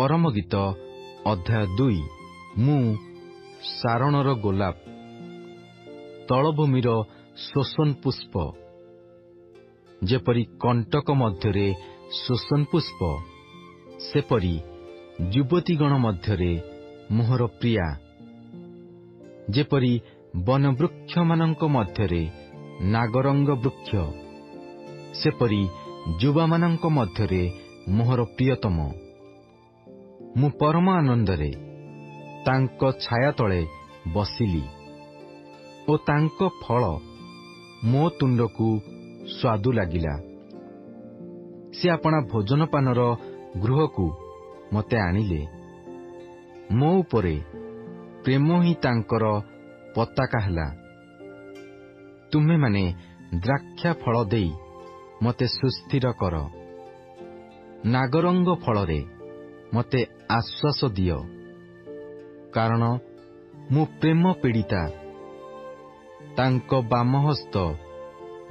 ପରମ ଗୀତ ଅଧ୍ୟାୟ 2। ମୁଁ ସାରଣର ଗୋଲାପ, ତଳଭୂମିର ଶୋଷଣ ପୁଷ୍ପ। ଯେପରି କଣ୍ଟକ ମଧ୍ୟରେ ଶୋଷଣ ପୁଷ୍ପ, ସେପରି ଯୁବତୀଗଣ ମଧ୍ୟରେ ମୋହର ପ୍ରିୟା। ଯେପରି ବନବୃକ୍ଷମାନଙ୍କ ମଧ୍ୟରେ ନାଗରଙ୍ଗ ବୃକ୍ଷ, ସେପରି ଯୁବାମାନଙ୍କ ମଧ୍ୟରେ ମୋହର ପ୍ରିୟତମ। ମୁଁ ପରମ ଆନନ୍ଦରେ ତାଙ୍କ ଛାୟା ତଳେ ବସିଲି ଓ ତାଙ୍କ ଫଳ ମୋ ତୁଣ୍ଡକୁ ସ୍ୱାଦୁ ଲାଗିଲା। ସେ ଆପଣା ଭୋଜନପାନର ଗୃହକୁ ମୋତେ ଆଣିଲେ। ମୋ ଉପରେ ପ୍ରେମ ହିଁ ତାଙ୍କର ପତାକା ହେଲା। ତୁମେମାନେ ଦ୍ରାକ୍ଷା ଫଳ ଦେଇ ମୋତେ ସୁସ୍ଥିର କର, ନାଗରଙ୍ଗ ଫଳରେ ମୋତେ ଆଶ୍ୱାସ ଦିଅ। କାରଣ ମୁଁ ପ୍ରେମ ପୀଡ଼ିତା। ତାଙ୍କ ବାମହସ୍ତ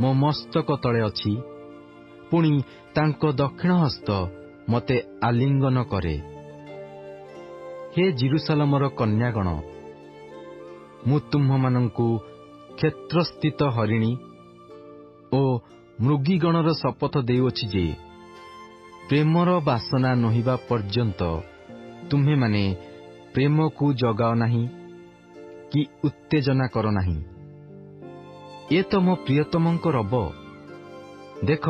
ମୋ ମସ୍ତକ ତଳେ ଅଛି, ପୁଣି ତାଙ୍କ ଦକ୍ଷିଣ ହସ୍ତ ମୋତେ ଆଲିଙ୍ଗନ କରେ। ହେ ଜେରୁସାଲେମର କନ୍ୟାଗଣ, ମୁଁ ତୁମ୍ଭମାନଙ୍କୁ କ୍ଷେତ୍ରସ୍ଥିତ ହରିଣୀ ଓ ମୃଗୀଗଣର ଶପଥ ଦେଉଅଛି ଯେ, ପ୍ରେମର ବାସନା ନୋହିବା ପର୍ଯ୍ୟନ୍ତ ତୁମ୍ଭେମାନେ ପ୍ରେମକୁ ଜଗାଅ ନାହିଁ କି ଉତ୍ତେଜନା କର ନାହିଁ। ଏ ତ ମୋ ପ୍ରିୟତମଙ୍କ ରବ। ଦେଖ,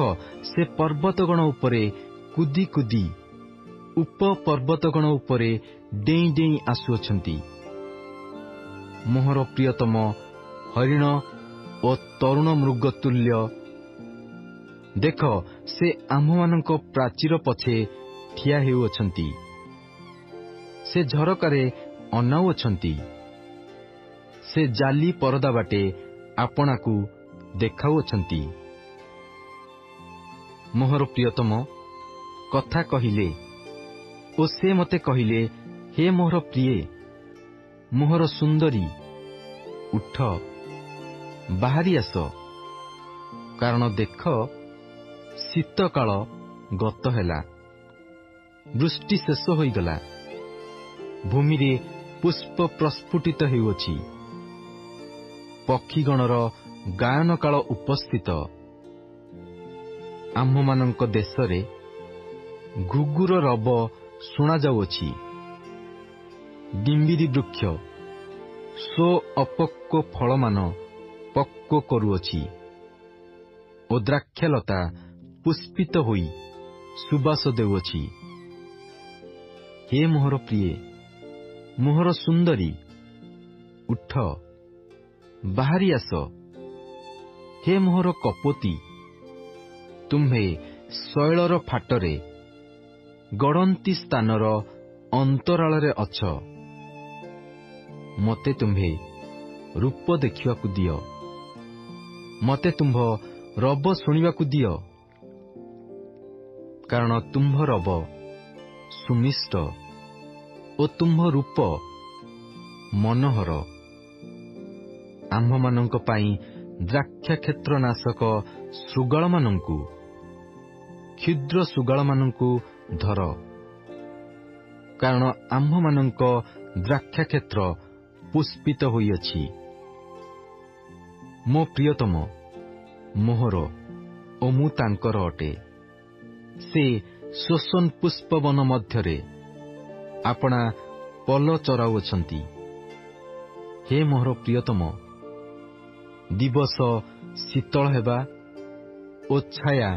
ସେ ପର୍ବତଗଣ ଉପରେ କୁଦି କୁଦି ଉପପର୍ବତଗଣ ଉପରେ ଡେଇଁ ଡେଇଁ ଆସୁଅଛନ୍ତି। ମୋହର ପ୍ରିୟତମ ହରିଣ ଓ ତରୁଣ ମୃଗ ତୁଲ୍ୟ। ଦେଖ, ସେ ଆମ୍ଭମାନଙ୍କ ପ୍ରାଚୀର ପଛେ ଠିଆ ହେଉଅଛନ୍ତି। ସେ ଝରକାରେ ଅନାଉଅଛନ୍ତି। ସେ ଜାଲି ପରଦା ବାଟେ ଆପଣାକୁ ଦେଖାଉଅଛନ୍ତି। ମୋହର ପ୍ରିୟତମ କଥା କହିଲେ ଓ ସେ ମୋତେ କହିଲେ, ହେ ମୋହର ପ୍ରିୟେ, ମୋହର ସୁନ୍ଦରୀ, ଉଠ, ବାହାରି ଆସ। କାରଣ ଦେଖ, ଶୀତକାଳ ଗତ ହେଲା, ବୃଷ୍ଟି ଶେଷ ହୋଇଗଲା, ଭୂମିରେ ପୁଷ୍ପ ପ୍ରସ୍ଫୁଟିତ ହେଉଅଛି, ପକ୍ଷୀଗଣର ଗାୟନ କାଳ ଉପସ୍ଥିତ। ଆମ୍ଭମାନଙ୍କ ଦେଶରେ ଘୁଘୁର ରବ ଶୁଣାଯାଉଅଛି। ଡିମ୍ବିରି ବୃକ୍ଷ ସ୍ୱ ଅପକ୍ୱ ଫଳମାନ ପକ୍ୱ କରୁଅଛି ଓ ଦ୍ରାକ୍ଷାଲତା ପୁଷ୍ପିତ ହୋଇ ସୁବାସ ଦେଉଅଛି। ହେ ମୋହର ପ୍ରିୟେ, ମୋହର ସୁନ୍ଦରୀ, ଉଠ, ବାହାରି ଆସ। ହେ ମୋହର କପୋତୀ, ତୁମ୍ଭେ ଶୈଳର ଫାଟରେ ଗଡ଼ନ୍ତି ସ୍ଥାନର ଅନ୍ତରାଳରେ ଅଛ। ମୋତେ ତୁମ୍ଭେ ରୂପ ଦେଖିବାକୁ ଦିଅ, ମୋତେ ତୁମ୍ଭ ରବ ଶୁଣିବାକୁ ଦିଅ। କାରଣ ତୁମ୍ଭ ରବ ସୁମିଷ୍ଟ ଓ ତୁମ୍ଭ ରୂପ ମନୋହର। ଆମ୍ଭମାନଙ୍କ ପାଇଁ ଦ୍ରାକ୍ଷାକ୍ଷେତ୍ର ନାଶକ ଶୃଗାଳମାନଙ୍କୁ, କ୍ଷୁଦ୍ର ଶୃଗାଳମାନଙ୍କୁ ଧର। କାରଣ ଆମ୍ଭମାନଙ୍କ ଦ୍ରାକ୍ଷାକ୍ଷେତ୍ର ପୁଷ୍ପିତ ହୋଇଅଛି। ମୋ ପ୍ରିୟତମ ମୋହର ଓ ମୁଁ ତାଙ୍କର ଅଟେ। ସେ ଶୋଷଣ ପୁଷ୍ପବନ ମଧ୍ୟରେ ଆପଣା ପଲ ଚରାଉଅଛନ୍ତି। ହେ ମୋହର ପ୍ରିୟତମ, ଦିବସ ଶୀତଳ ହେବା ଓ ଛାୟା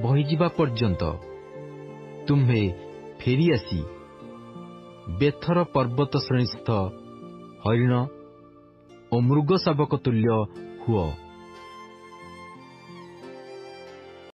ବହିଯିବା ପର୍ଯ୍ୟନ୍ତ ତୁମ୍ଭେ ଫେରିଆସି ବେଥର ପର୍ବତ ଶ୍ରେଣୀସ୍ଥ ହରିଣ ଓ ମୃଗ ଶାବକ ତୁଲ୍ୟ ହୁଅ।